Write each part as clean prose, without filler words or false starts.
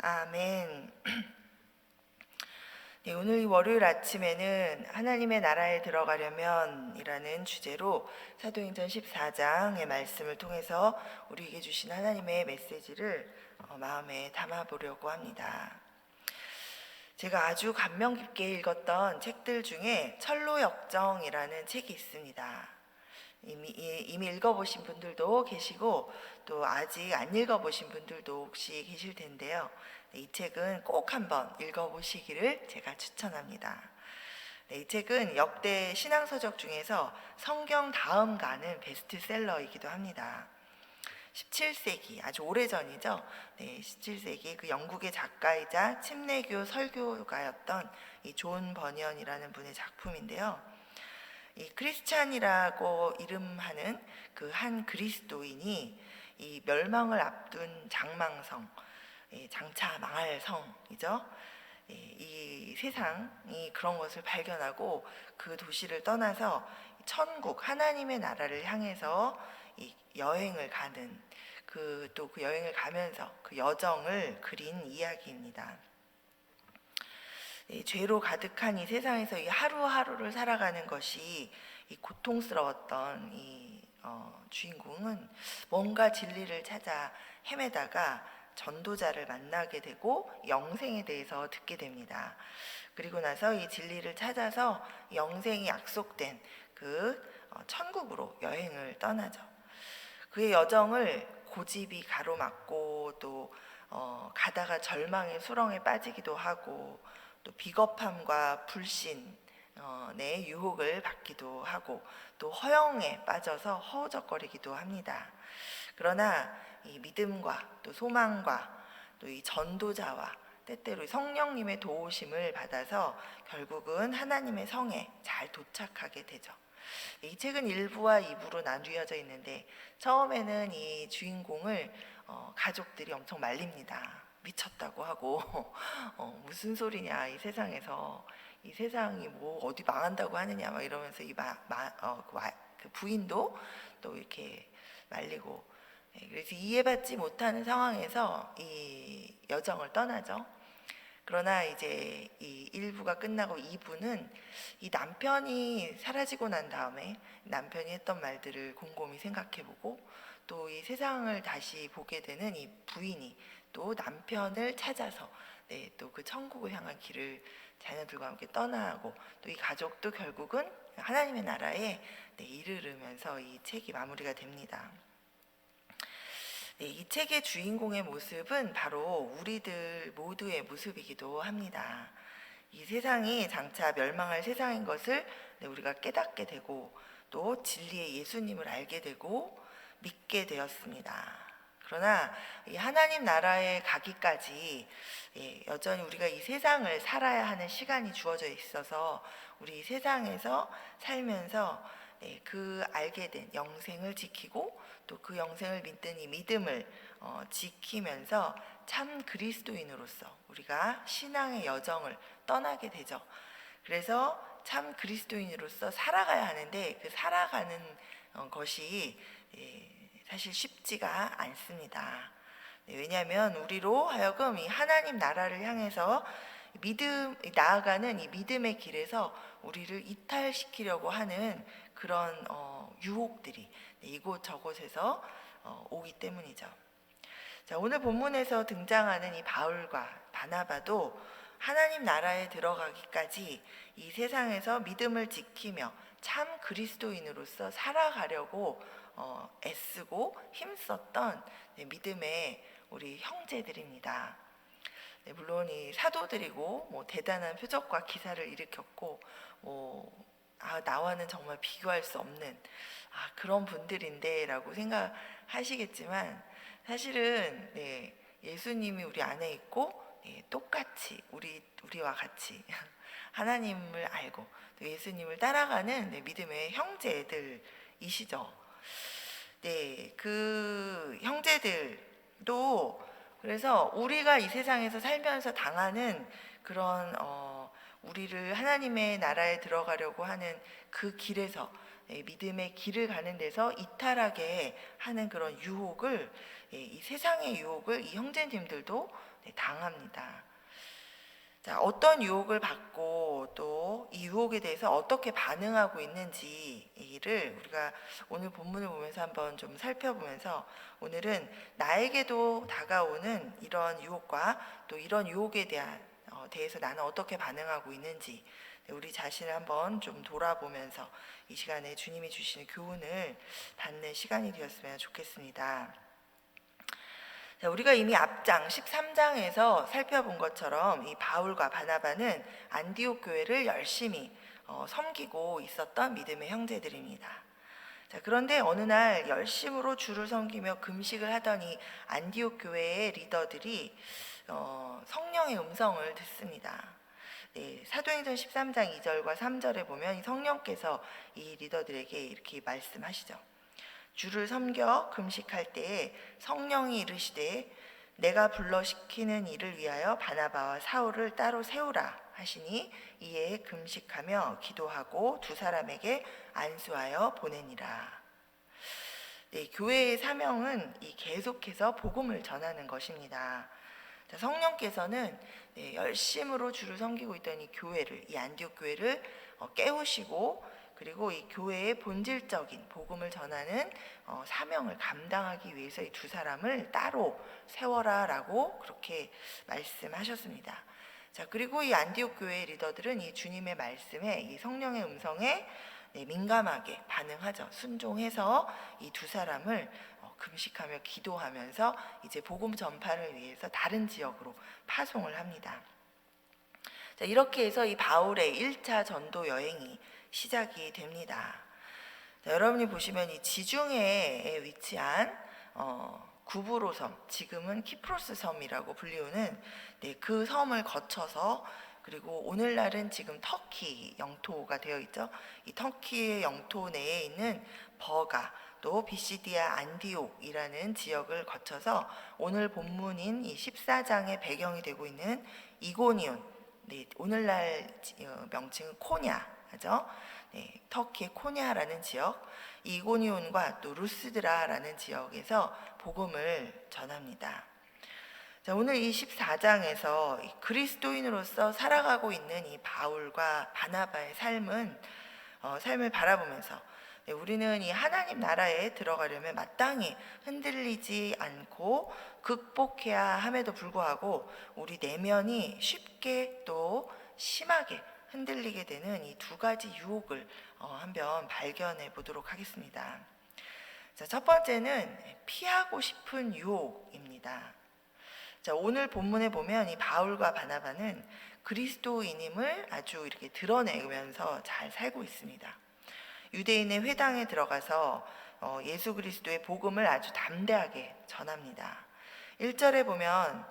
아멘. 네, 오늘 월요일 아침에는 하나님의 나라에 들어가려면 이라는 주제로 사도행전 14장의 말씀을 통해서 우리에게 주신 하나님의 메시지를 마음에 담아보려고 합니다. 제가 아주 감명 깊게 읽었던 책들 중에 철로역정이라는 책이 있습니다. 이미 읽어보신 분들도 계시고 또 아직 안 읽어보신 분들도 혹시 계실 텐데요. 이 책은 꼭 한번 읽어보시기를 제가 추천합니다. 이 책은 역대 신앙서적 중에서 성경 다음 가는 베스트셀러이기도 합니다. 17세기, 아주 오래전이죠. 17세기 그 영국의 작가이자 침례교 설교가였던 이 존 버니언이라는 분의 작품인데요. 이 크리스찬이라고 이름하는 그 한 그리스도인이 이 멸망을 앞둔 장망성, 장차 망할 성이죠. 이 세상이 그런 것을 발견하고 그 도시를 떠나서 천국, 하나님의 나라를 향해서 이 여행을 가는 또 그 여행을 가면서 그 여정을 그린 이야기입니다. 죄로 가득한 이 세상에서 이 하루하루를 살아가는 것이 이 고통스러웠던 이 주인공은 뭔가 진리를 찾아 헤매다가 전도자를 만나게 되고 영생에 대해서 듣게 됩니다. 그리고 나서 이 진리를 찾아서 영생이 약속된 그 천국으로 여행을 떠나죠. 그의 여정을 고집이 가로막고 또 가다가 절망의 수렁에 빠지기도 하고 또 비겁함과 불신 내 유혹을 받기도 하고 또 허영에 빠져서 허우적거리기도 합니다. 그러나 이 믿음과 또 소망과 또 이 전도자와 때때로 성령님의 도우심을 받아서 결국은 하나님의 성에 잘 도착하게 되죠. 이 책은 1부와 2부로 나뉘어져 있는데 처음에는 이 주인공을 가족들이 엄청 말립니다. 미쳤다고 하고 무슨 소리냐, 이 세상에서 이 세상이 뭐 어디 망한다고 하느냐 막 이러면서 그 부인도 또 이렇게 말리고, 그래서 이해받지 못하는 상황에서 이 여정을 떠나죠. 그러나 이제 이 1부가 끝나고 2부는 이 남편이 사라지고 난 다음에 남편이 했던 말들을 곰곰이 생각해보고 또 이 세상을 다시 보게 되는 이 부인이 또 남편을 찾아서 또 그 천국을 향한 길을 자녀들과 함께 떠나고 또 이 가족도 결국은 하나님의 나라에 이르르면서 이 책이 마무리가 됩니다. 이 책의 주인공의 모습은 바로 우리들 모두의 모습이기도 합니다. 이 세상이 장차 멸망할 세상인 것을 우리가 깨닫게 되고 또 진리의 예수님을 알게 되고 믿게 되었습니다. 그러나 이 하나님 나라에 가기까지 여전히 우리가 이 세상을 살아야 하는 시간이 주어져 있어서 우리 세상에서 살면서 그 알게 된 영생을 지키고 또 그 영생을 믿는 이 믿음을 지키면서 참 그리스도인으로서 우리가 신앙의 여정을 떠나게 되죠. 그래서 참 그리스도인으로서 살아가야 하는데 그 살아가는 것이 사실 쉽지가 않습니다. 왜냐하면 우리로 하여금 이 하나님 나라를 향해서 나아가는 이 믿음의 길에서 우리를 이탈시키려고 하는 그런 유혹들이 이곳저곳에서 오기 때문이죠. 자, 오늘 본문에서 등장하는 이 바울과 바나바도 하나님 나라에 들어가기까지 이 세상에서 믿음을 지키며 참 그리스도인으로서 살아가려고 애쓰고 힘썼던 믿음의 우리 형제들입니다. 물론 이 사도들이고 뭐 대단한 표적과 기사를 일으켰고 나와는 정말 비교할 수 없는 그런 분들인데라고 생각하시겠지만 사실은 예수님이 우리 안에 있고 똑같이 우리와 같이 하나님을 알고 또 예수님을 따라가는 믿음의 형제들이시죠. 그 형제들도 그래서 우리가 이 세상에서 살면서 당하는 그런 우리를 하나님의 나라에 들어가려고 하는 그 길에서 믿음의 길을 가는 데서 이탈하게 하는 그런 유혹을, 이 세상의 유혹을 이 형제님들도 당합니다. 자, 어떤 유혹을 받고 또 이 유혹에 대해서 어떻게 반응하고 있는지를 우리가 오늘 본문을 보면서 한번 좀 살펴보면서, 오늘은 나에게도 다가오는 이런 유혹과 또 이런 유혹에 대해서 나는 어떻게 반응하고 있는지 우리 자신을 한번 좀 돌아보면서 이 시간에 주님이 주시는 교훈을 받는 시간이 되었으면 좋겠습니다. 자, 우리가 이미 앞장 13장에서 살펴본 것처럼 이 바울과 바나바는 안디옥 교회를 열심히 섬기고 있었던 믿음의 형제들입니다. 자, 그런데 어느 날 열심으로 주를 섬기며 금식을 하더니 안디옥 교회의 리더들이 성령의 음성을 듣습니다. 사도행전 13장 2절과 3절에 보면 성령께서 이 리더들에게 이렇게 말씀하시죠. 주를 섬겨 금식할 때에 성령이 이르시되 내가 불러 시키는 일을 위하여 바나바와 사울을 따로 세우라 하시니 이에 금식하며 기도하고 두 사람에게 안수하여 보내니라. 교회의 사명은 계속해서 복음을 전하는 것입니다. 성령께서는 열심으로 주를 섬기고 있던 이 교회를, 이 안디옥 교회를 깨우시고, 그리고 이 교회의 본질적인 복음을 전하는 사명을 감당하기 위해서 이 두 사람을 따로 세워라라고 그렇게 말씀하셨습니다. 자, 그리고 이 안디옥 교회의 리더들은 이 주님의 말씀에, 이 성령의 음성에 민감하게 반응하죠. 순종해서 이 두 사람을 금식하며 기도하면서 이제 복음 전파를 위해서 다른 지역으로 파송을 합니다. 자, 이렇게 해서 이 바울의 1차 전도 여행이 시작이 됩니다. 자, 여러분이 보시면 이 지중해에 위치한 구브로 섬, 지금은 키프로스 섬이라고 불리우는 그 섬을 거쳐서, 그리고 오늘날은 지금 터키 영토가 되어 있죠. 이 터키의 영토 내에 있는 버가, 또 비시디아 안디옥이라는 지역을 거쳐서 오늘 본문인 이 14장의 배경이 되고 있는 이고니온, 오늘날 명칭은 코냐죠. 터키의 코냐라는 지역, 이고니온과 또 루스드라라는 지역에서 복음을 전합니다. 자, 오늘 이 14장에서 그리스도인으로서 살아가고 있는 이 바울과 바나바의 삶을 바라보면서 우리는 이 하나님 나라에 들어가려면 마땅히 흔들리지 않고 극복해야 함에도 불구하고 우리 내면이 쉽게 또 심하게 흔들리게 되는 이 두 가지 유혹을 한번 발견해 보도록 하겠습니다. 자, 첫 번째는 피하고 싶은 유혹입니다. 자, 오늘 본문에 보면 이 바울과 바나바는 그리스도인임을 아주 이렇게 드러내면서 잘 살고 있습니다. 유대인의 회당에 들어가서 예수 그리스도의 복음을 아주 담대하게 전합니다. 1절에 보면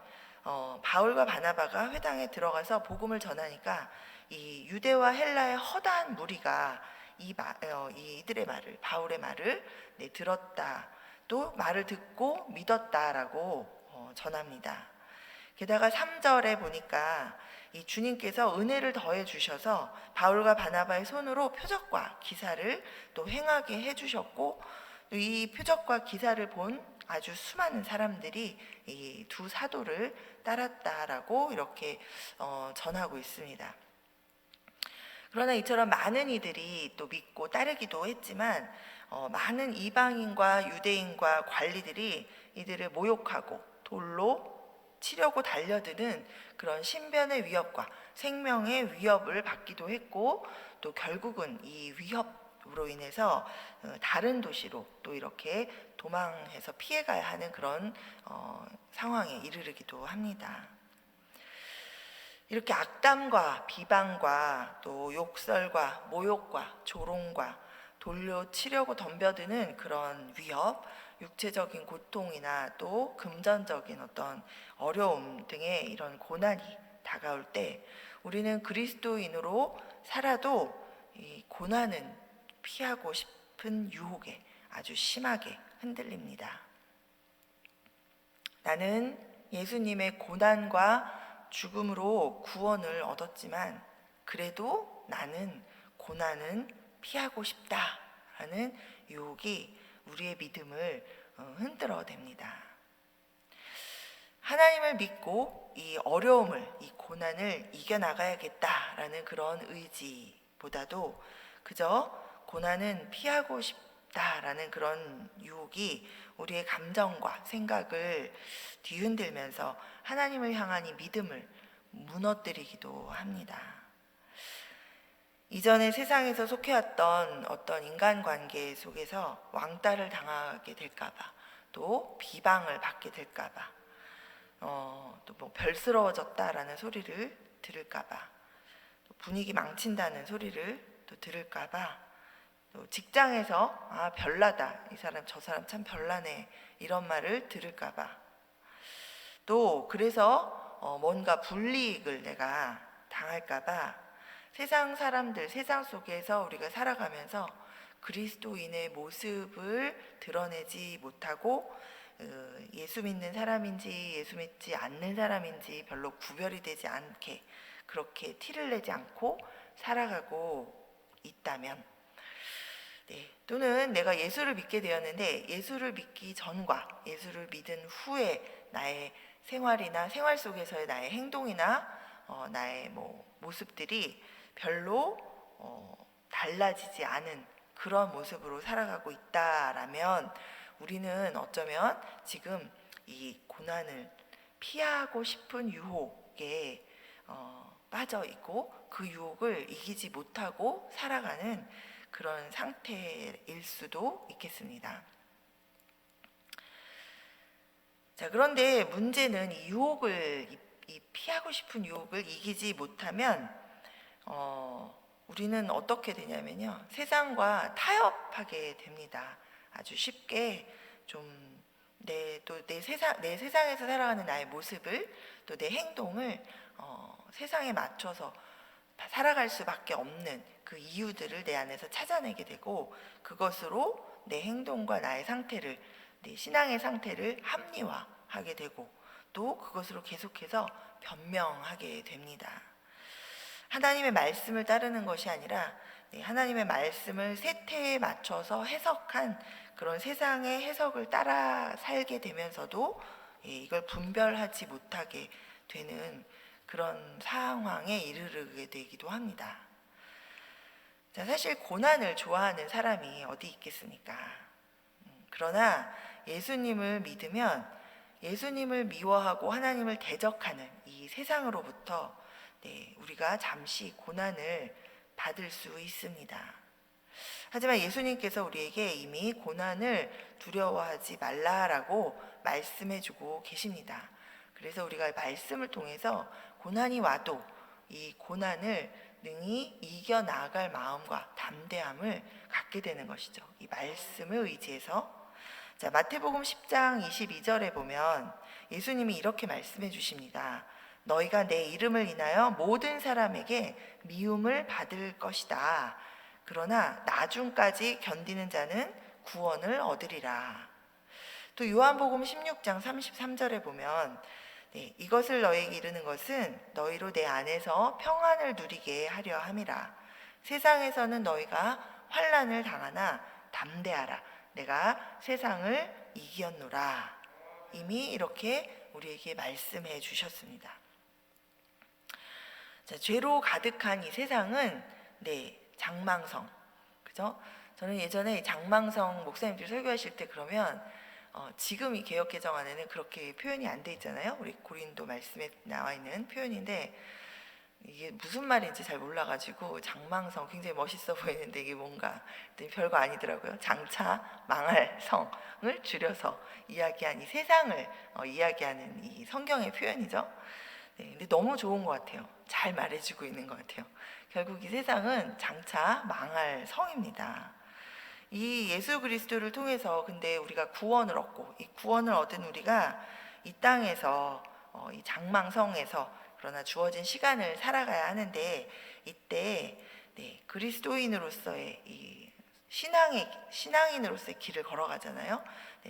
바울과 바나바가 회당에 들어가서 복음을 전하니까 이 유대와 헬라의 허다한 무리가 이들의 말을, 바울의 말을 들었다, 또 말을 듣고 믿었다라고 전합니다. 게다가 3절에 보니까 이 주님께서 은혜를 더해 주셔서 바울과 바나바의 손으로 표적과 기사를 또 행하게 해주셨고, 이 표적과 기사를 본 아주 수많은 사람들이 이 두 사도를 따랐다라고 이렇게 전하고 있습니다. 그러나 이처럼 많은 이들이 또 믿고 따르기도 했지만 많은 이방인과 유대인과 관리들이 이들을 모욕하고 돌로 치려고 달려드는 그런 신변의 위협과 생명의 위협을 받기도 했고, 또 결국은 이 위협으로 인해서 다른 도시로 또 이렇게 도망해서 피해가야 하는 그런 상황에 이르르기도 합니다. 이렇게 악담과 비방과 또 욕설과 모욕과 조롱과 돌려 치려고 덤벼드는 그런 위협, 육체적인 고통이나 또 금전적인 어떤 어려움 등의 이런 고난이 다가올 때 우리는 그리스도인으로 살아도 이 고난은 피하고 싶은 유혹에 아주 심하게 흔들립니다. 나는 예수님의 고난과 죽음으로 구원을 얻었지만 그래도 나는 고난은 피하고 싶다 하는 유혹이 우리의 믿음을 흔들어댑니다. 하나님을 믿고 이 어려움을, 이 고난을 이겨나가야겠다라는 그런 의지보다도 그저 고난은 피하고 싶다라는 그런 유혹이 우리의 감정과 생각을 뒤흔들면서 하나님을 향한 이 믿음을 무너뜨리기도 합니다. 이전에 세상에서 속해왔던 어떤 인간관계 속에서 왕따를 당하게 될까봐, 또 비방을 받게 될까봐, 또 뭐 별스러워졌다라는 소리를 들을까봐, 또 분위기 망친다는 소리를 또 들을까봐, 또 직장에서 별나다, 이 사람 저 사람 참 별나네, 이런 말을 들을까봐, 또 그래서 뭔가 불이익을 내가 당할까봐 세상 사람들, 세상 속에서 우리가 살아가면서 그리스도인의 모습을 드러내지 못하고 예수 믿는 사람인지 예수 믿지 않는 사람인지 별로 구별이 되지 않게 그렇게 티를 내지 않고 살아가고 있다면, 또는 내가 예수를 믿게 되었는데 예수를 믿기 전과 예수를 믿은 후에 나의 생활이나 생활 속에서의 나의 행동이나 나의 모습들이 별로 달라지지 않은 그런 모습으로 살아가고 있다라면 우리는 어쩌면 지금 이 고난을 피하고 싶은 유혹에 빠져 있고 그 유혹을 이기지 못하고 살아가는 그런 상태일 수도 있겠습니다. 자, 그런데 문제는 이 유혹을, 이 피하고 싶은 유혹을 이기지 못하면 우리는 어떻게 되냐면요, 세상과 타협하게 됩니다. 아주 쉽게 좀 내 세상에서 살아가는 나의 모습을, 또 내 행동을 세상에 맞춰서 살아갈 수밖에 없는 그 이유들을 내 안에서 찾아내게 되고, 그것으로 내 행동과 나의 상태를, 내 신앙의 상태를 합리화하게 되고, 또 그것으로 계속해서 변명하게 됩니다. 하나님의 말씀을 따르는 것이 아니라 하나님의 말씀을 세태에 맞춰서 해석한 그런 세상의 해석을 따라 살게 되면서도 이걸 분별하지 못하게 되는 그런 상황에 이르게 되기도 합니다. 자, 사실 고난을 좋아하는 사람이 어디 있겠습니까? 그러나 예수님을 믿으면 예수님을 미워하고 하나님을 대적하는 이 세상으로부터 우리가 잠시 고난을 받을 수 있습니다. 하지만 예수님께서 우리에게 이미 고난을 두려워하지 말라라고 말씀해주고 계십니다. 그래서 우리가 말씀을 통해서 고난이 와도 이 고난을 능히 이겨나갈 마음과 담대함을 갖게 되는 것이죠. 이 말씀을 의지해서. 자, 마태복음 10장 22절에 보면 예수님이 이렇게 말씀해 주십니다. 너희가 내 이름을 인하여 모든 사람에게 미움을 받을 것이다. 그러나 나중까지 견디는 자는 구원을 얻으리라. 또 요한복음 16장 33절에 보면 이것을 너희에게 이르는 것은 너희로 내 안에서 평안을 누리게 하려 함이라. 세상에서는 너희가 환난을 당하나 담대하라. 내가 세상을 이겼노라. 이미 이렇게 우리에게 말씀해 주셨습니다. 자, 죄로 가득한 이 세상은 장망성, 그죠? 저는 예전에 장망성 목사님들이 설교하실 때 그러면 지금 이 개역개정 안에는 그렇게 표현이 안 돼 있잖아요. 우리 고린도 말씀에 나와 있는 표현인데 이게 무슨 말인지 잘 몰라가지고 장망성 굉장히 멋있어 보이는데 이게 뭔가 별거 아니더라고요. 장차 망할 성을 줄여서 이야기한 이 세상을 이야기하는 이 성경의 표현이죠. 근데 너무 좋은 것 같아요. 잘 말해주고 있는 것 같아요. 결국 이 세상은 장차 망할 성입니다. 이 예수 그리스도를 통해서 근데 우리가 구원을 얻고, 이 구원을 얻은 우리가 이 땅에서 이 장망성에서 그러나 주어진 시간을 살아가야 하는데, 이때 그리스도인으로서의 이 신앙인으로서의 길을 걸어가잖아요.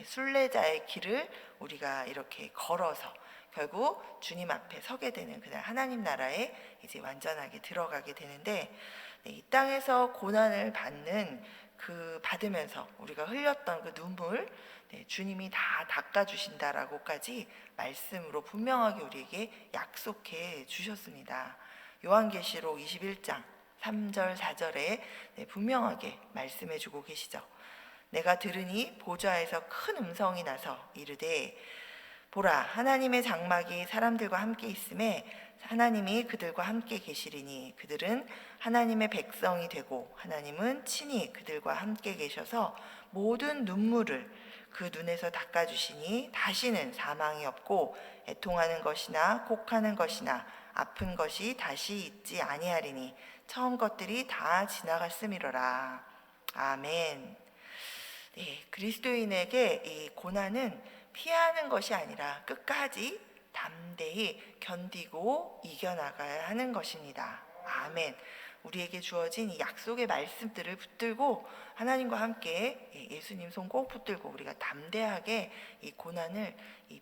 순례자의 길을 우리가 이렇게 걸어서 결국 주님 앞에 서게 되는 그날 하나님 나라에 이제 완전하게 들어가게 되는데, 이 땅에서 고난을 받으면서 우리가 흘렸던 그 눈물, 주님이 다 닦아주신다라고까지 말씀으로 분명하게 우리에게 약속해 주셨습니다. 요한계시록 21장 3절 4절에 분명하게 말씀해 주고 계시죠. 내가 들으니 보좌에서 큰 음성이 나서 이르되 보라, 하나님의 장막이 사람들과 함께 있음에 하나님이 그들과 함께 계시리니 그들은 하나님의 백성이 되고 하나님은 친히 그들과 함께 계셔서 모든 눈물을 그 눈에서 닦아주시니 다시는 사망이 없고 애통하는 것이나 곡하는 것이나 아픈 것이 다시 있지 아니하리니 처음 것들이 다 지나갔음이로라. 아멘. 그리스도인에게 이 고난은 피하는 것이 아니라 끝까지 담대히 견디고 이겨나가야 하는 것입니다. 아멘. 우리에게 주어진 이 약속의 말씀들을 붙들고 하나님과 함께 예수님 손 꼭 붙들고 우리가 담대하게 이 고난을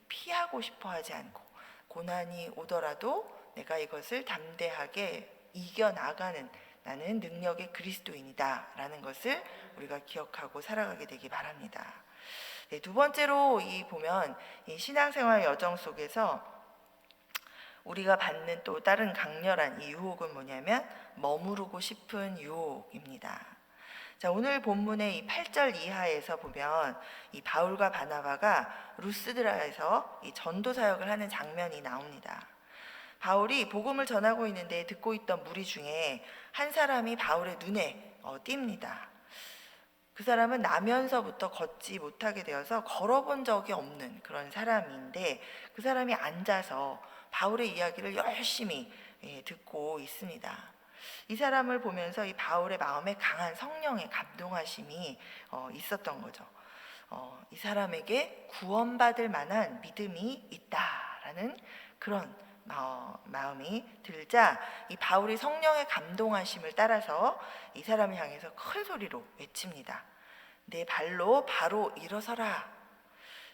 피하고 싶어 하지 않고, 고난이 오더라도 내가 이것을 담대하게 이겨나가는, 나는 능력의 그리스도인이다 라는 것을 우리가 기억하고 살아가게 되기 바랍니다. 두 번째로 보면 이 신앙생활 여정 속에서 우리가 받는 또 다른 강렬한 이 유혹은 뭐냐면 머무르고 싶은 유혹입니다. 자, 오늘 본문의 이 8절 이하에서 보면 이 바울과 바나바가 루스드라에서 이 전도 사역을 하는 장면이 나옵니다. 바울이 복음을 전하고 있는데 듣고 있던 무리 중에 한 사람이 바울의 눈에 띕니다. 그 사람은 나면서부터 걷지 못하게 되어서 걸어본 적이 없는 그런 사람인데 그 사람이 앉아서 바울의 이야기를 열심히 듣고 있습니다. 이 사람을 보면서 이 바울의 마음에 강한 성령의 감동하심이 있었던 거죠. 이 사람에게 구원받을 만한 믿음이 있다라는 그런 마음이 들자 이 바울이 성령의 감동하심을 따라서 이 사람을 향해서 큰 소리로 외칩니다. 내 발로 바로 일어서라.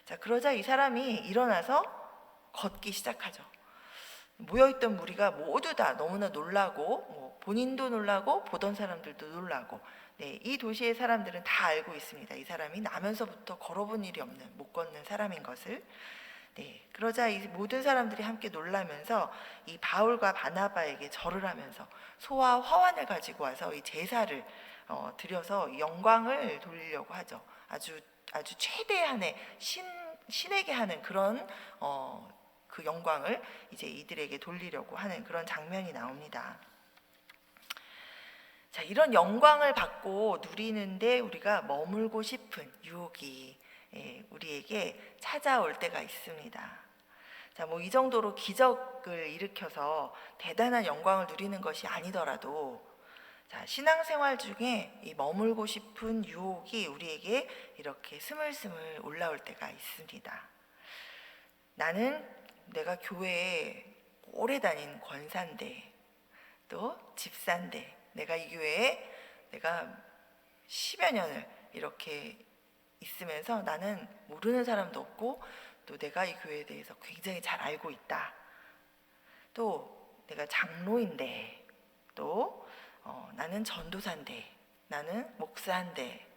자, 그러자 이 사람이 일어나서 걷기 시작하죠. 모여있던 무리가 모두 다 너무나 놀라고 본인도 놀라고 보던 사람들도 놀라고, 이 도시의 사람들은 다 알고 있습니다. 이 사람이 나면서부터 걸어본 일이 없는, 못 걷는 사람인 것을. 그러자 이 모든 사람들이 함께 놀라면서 이 바울과 바나바에게 절을 하면서 소와 화환을 가지고 와서 이 제사를 드려서 영광을 돌리려고 하죠. 아주 최대한의 신에게 하는 그런 그 영광을 이제 이들에게 돌리려고 하는 그런 장면이 나옵니다. 자, 이런 영광을 받고 누리는데 우리가 머물고 싶은 유혹이 우리에게 찾아올 때가 있습니다. 자, 이 정도로 기적을 일으켜서 대단한 영광을 누리는 것이 아니더라도, 자, 신앙생활 중에 이 머물고 싶은 유혹이 우리에게 이렇게 스물스물 올라올 때가 있습니다. 나는 내가 교회에 오래 다닌 권사인데, 또 집사인데, 내가 이 교회에 내가 10여 년을 이렇게 있으면서 나는 모르는 사람도 없고 또 내가 이 교회에 대해서 굉장히 잘 알고 있다. 또 내가 장로인데, 또 나는 전도사인데, 나는 목사인데,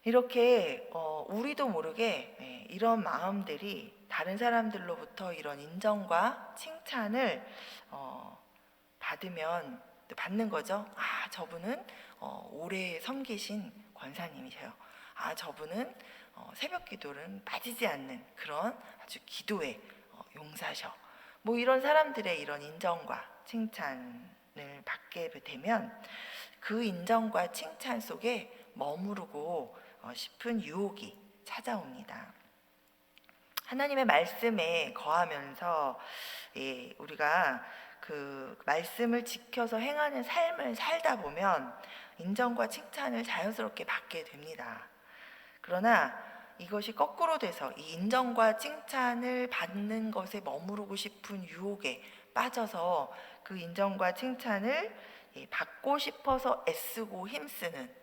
이렇게 우리도 모르게 이런 마음들이 다른 사람들로부터 이런 인정과 칭찬을 받는 거죠. 아, 저분은 오래 섬기신 권사님이세요. 아, 저분은 새벽 기도는 빠지지 않는 그런 아주 기도의 용사셔. 이런 사람들의 이런 인정과 칭찬을 받게 되면 그 인정과 칭찬 속에 머무르고 싶은 유혹이 찾아옵니다. 하나님의 말씀에 거하면서 우리가 그 말씀을 지켜서 행하는 삶을 살다 보면 인정과 칭찬을 자연스럽게 받게 됩니다. 그러나 이것이 거꾸로 돼서 이 인정과 칭찬을 받는 것에 머무르고 싶은 유혹에 빠져서 그 인정과 칭찬을 받고 싶어서 애쓰고 힘쓰는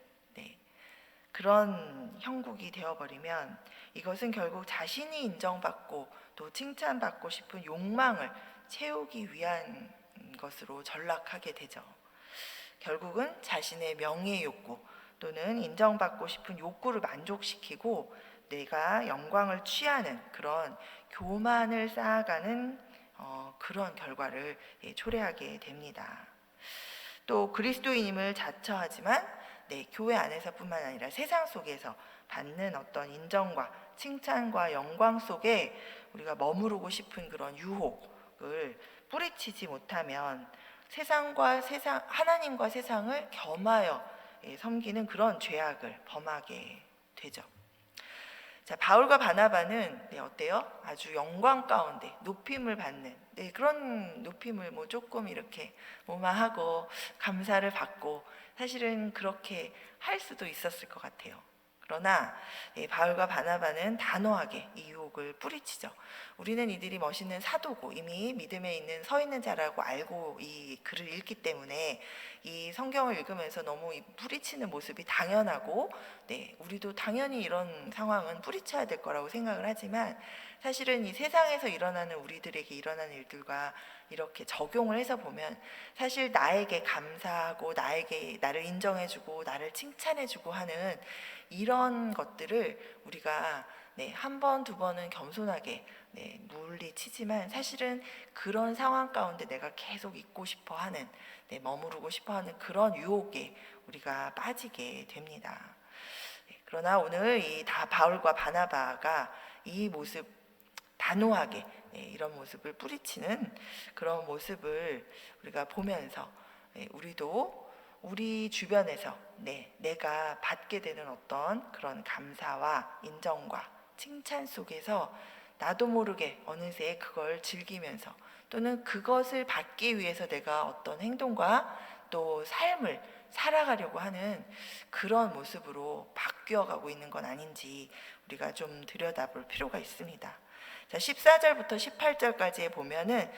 그런 형국이 되어버리면 이것은 결국 자신이 인정받고 또 칭찬받고 싶은 욕망을 채우기 위한 것으로 전락하게 되죠. 결국은 자신의 명예 욕구 또는 인정받고 싶은 욕구를 만족시키고 내가 영광을 취하는 그런 교만을 쌓아가는 그런 결과를 초래하게 됩니다. 또 그리스도인임을 자처하지만 교회 안에서뿐만 아니라 세상 속에서 받는 어떤 인정과 칭찬과 영광 속에 우리가 머무르고 싶은 그런 유혹을 뿌리치지 못하면 하나님과 세상을 겸하여 섬기는 그런 죄악을 범하게 되죠. 자, 바울과 바나바는 어때요? 아주 영광 가운데 높임을 받는 그런 높임을 조금 이렇게 하고 감사를 받고 사실은 그렇게 할 수도 있었을 것 같아요. 그러나 바울과 바나바는 단호하게 이 유혹을 뿌리치죠. 우리는 이들이 멋있는 사도고 이미 믿음에 서 있는 자라고 알고 이 글을 읽기 때문에 이 성경을 읽으면서 너무 뿌리치는 모습이 당연하고 우리도 당연히 이런 상황은 뿌리쳐야 될 거라고 생각을 하지만 사실은 이 세상에서 일어나는 우리들에게 일어나는 일들과 이렇게 적용을 해서 보면 사실 나에게 감사하고 나를 인정해주고 나를 칭찬해주고 하는 이런 것들을 우리가 한 번, 두 번은 겸손하게 물리치지만 사실은 그런 상황 가운데 내가 계속 있고 싶어 하는 머무르고 싶어 하는 그런 유혹에 우리가 빠지게 됩니다. 그러나 오늘 이 바울과 바나바가 이 모습 단호하게 이런 모습을 뿌리치는 그런 모습을 우리가 보면서 우리도 우리 주변에서 내가 받게 되는 어떤 그런 감사와 인정과 칭찬 속에서 나도 모르게 어느새 그걸 즐기면서 또는 그것을 받기 위해서 내가 어떤 행동과 또 삶을 살아가려고 하는 그런 모습으로 바뀌어가고 있는 건 아닌지 우리가 좀 들여다볼 필요가 있습니다. 자, 14절부터 18절까지에 보면은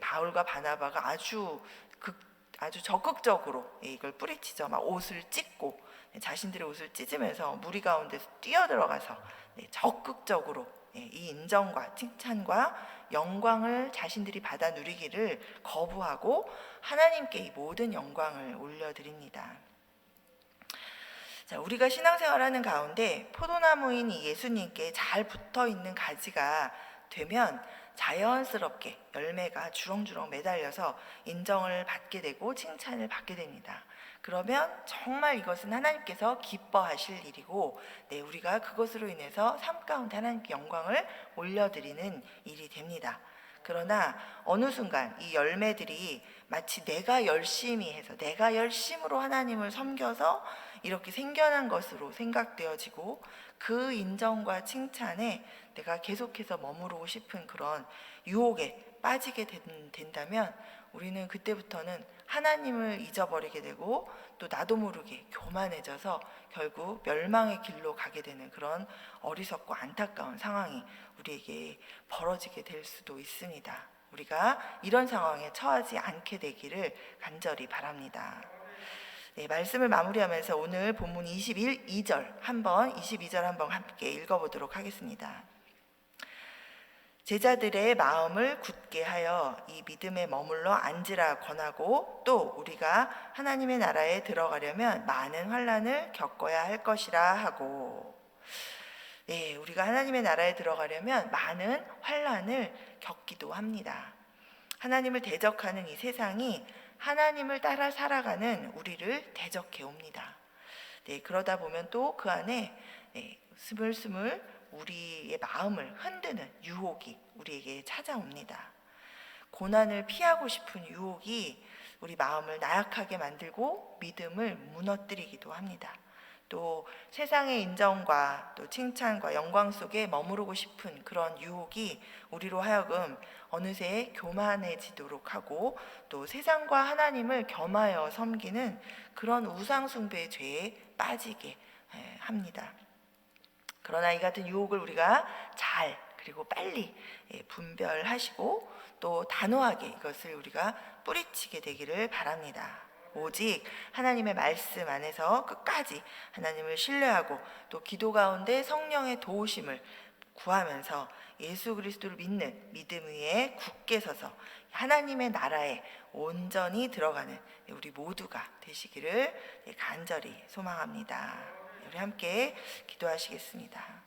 바울과 바나바가 아주 적극적으로 이걸 뿌리치죠. 막 옷을 찢고 자신들의 옷을 찢으면서 무리 가운데서 뛰어들어가서 적극적으로 이 인정과 칭찬과 영광을 자신들이 받아 누리기를 거부하고 하나님께 이 모든 영광을 올려드립니다. 자, 우리가 신앙생활하는 가운데 포도나무인 이 예수님께 잘 붙어있는 가지가 되면 자연스럽게 열매가 주렁주렁 매달려서 인정을 받게 되고 칭찬을 받게 됩니다. 그러면 정말 이것은 하나님께서 기뻐하실 일이고 우리가 그것으로 인해서 삶 가운데 하나님께 영광을 올려드리는 일이 됩니다. 그러나 어느 순간 이 열매들이 마치 내가 열심히 해서 내가 열심으로 하나님을 섬겨서 이렇게 생겨난 것으로 생각되어지고 그 인정과 칭찬에 내가 계속해서 머무르고 싶은 그런 유혹에 빠지게 된다면 우리는 그때부터는 하나님을 잊어버리게 되고 또 나도 모르게 교만해져서 결국 멸망의 길로 가게 되는 그런 어리석고 안타까운 상황이 우리에게 벌어지게 될 수도 있습니다. 우리가 이런 상황에 처하지 않게 되기를 간절히 바랍니다. 말씀을 마무리하면서 오늘 본문 22절 한번 함께 읽어보도록 하겠습니다. 제자들의 마음을 굳게 하여 이 믿음에 머물러 앉으라 권하고 또 우리가 하나님의 나라에 들어가려면 많은 환난을 겪어야 할 것이라 하고 우리가 하나님의 나라에 들어가려면 많은 환난을 겪기도 합니다. 하나님을 대적하는 이 세상이 하나님을 따라 살아가는 우리를 대적해 옵니다. 그러다 보면 또 그 안에 스물스물 우리의 마음을 흔드는 유혹이 우리에게 찾아옵니다. 고난을 피하고 싶은 유혹이 우리 마음을 나약하게 만들고 믿음을 무너뜨리기도 합니다. 또 세상의 인정과 또 칭찬과 영광 속에 머무르고 싶은 그런 유혹이 우리로 하여금 어느새 교만해지도록 하고 또 세상과 하나님을 겸하여 섬기는 그런 우상숭배의 죄에 빠지게 합니다. 그러나 이 같은 유혹을 우리가 잘 그리고 빨리 분별하시고 또 단호하게 이것을 우리가 뿌리치게 되기를 바랍니다. 오직 하나님의 말씀 안에서 끝까지 하나님을 신뢰하고 또 기도 가운데 성령의 도우심을 구하면서 예수 그리스도를 믿는 믿음 위에 굳게 서서 하나님의 나라에 온전히 들어가는 우리 모두가 되시기를 간절히 소망합니다. 우리 함께 기도하시겠습니다.